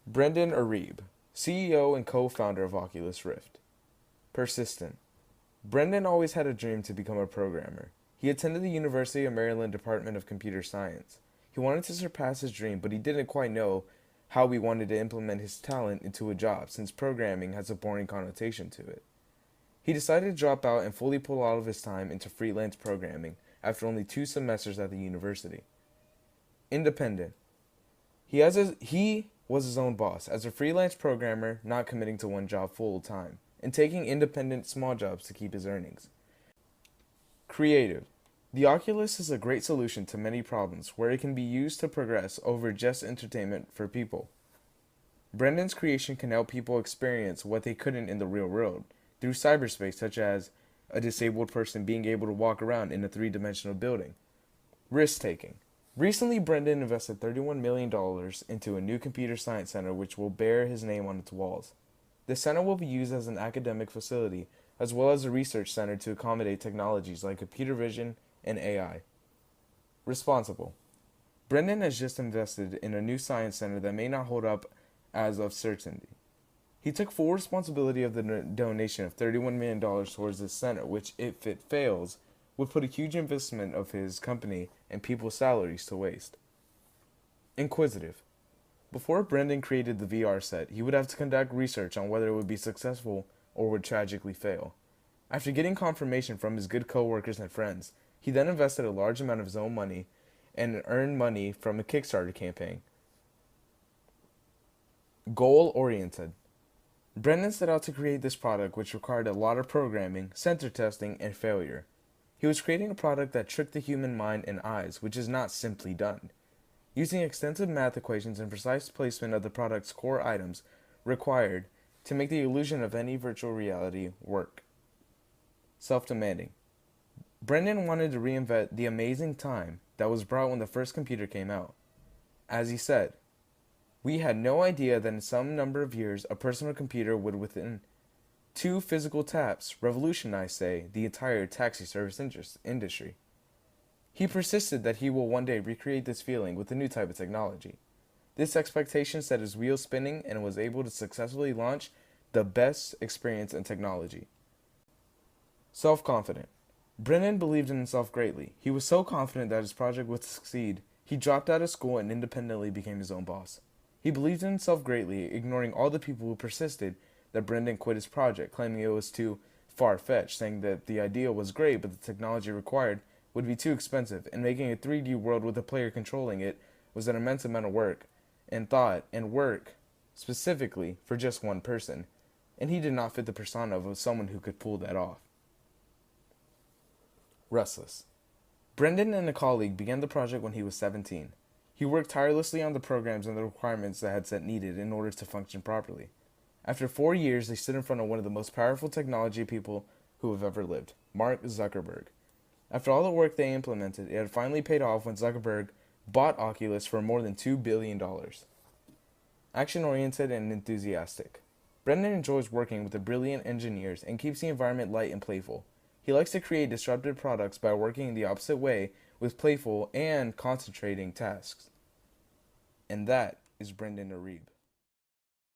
Brendan Arib, CEO and co-founder of Oculus Rift. Persistent. Brendan always had a dream to become a programmer. He attended the University of Maryland Department of Computer Science. He wanted to surpass his dream, but he didn't quite know how he wanted to implement his talent into a job, since programming has a boring connotation to it. He decided to drop out and fully pull all of his time into freelance programming after only 2 semesters at the university. Independent. He was his own boss as a freelance programmer, not committing to one job full time, and taking independent small jobs to keep his earnings. Creative. The Oculus is a great solution to many problems where it can be used to progress over just entertainment for people. Brendan's creation can help people experience what they couldn't in the real world through cyberspace, such as a disabled person being able to walk around in a three-dimensional building. Risk taking. Recently, Brendan invested $31 million into a new computer science center which will bear his name on its walls. The center will be used as an academic facility as well as a research center to accommodate technologies like computer vision and AI. Responsible. Brendan has just invested in a new science center that may not hold up as of certainty. He took full responsibility of the donation of $31 million towards this center, which, if it fails, would put a huge investment of his company and people's salaries to waste. Inquisitive. Before Brendan created the VR set, he would have to conduct research on whether it would be successful or would tragically fail. After getting confirmation from his good coworkers and friends, he then invested a large amount of his own money and earned money from a Kickstarter campaign. Goal-oriented. Brendan set out to create this product which required a lot of programming, sensor testing, and failure. He was creating a product that tricked the human mind and eyes, which is not simply done. Using extensive math equations and precise placement of the product's core items required to make the illusion of any virtual reality work. Self-demanding. Brendan wanted to reinvent the amazing time that was brought when the first computer came out. As he said, "We had no idea that in some number of years a personal computer would within 2 physical taps revolutionize, say, the entire taxi service industry." He persisted that he will one day recreate this feeling with a new type of technology. This expectation set his wheels spinning and was able to successfully launch the best experience in technology. Self-confident. Brennan believed in himself greatly. He was so confident that his project would succeed, he dropped out of school and independently became his own boss. He believed in himself greatly, ignoring all the people who persisted that Brendan quit his project, claiming it was too far-fetched, saying that the idea was great but the technology required would be too expensive, and making a 3D world with a player controlling it was an immense amount of work and thought and work specifically for just one person, and he did not fit the persona of someone who could pull that off. Restless. Brendan and a colleague began the project when he was 17. He worked tirelessly on the programs and the requirements the headset needed in order to function properly. After 4 years, they stood in front of one of the most powerful technology people who have ever lived, Mark Zuckerberg. After all the work they implemented, it had finally paid off when Zuckerberg bought Oculus for more than $2 billion. Action-oriented and enthusiastic. Brendan enjoys working with the brilliant engineers and keeps the environment light and playful. He likes to create disruptive products by working in the opposite way with playful and concentrating tasks. And that is Brendan Arib.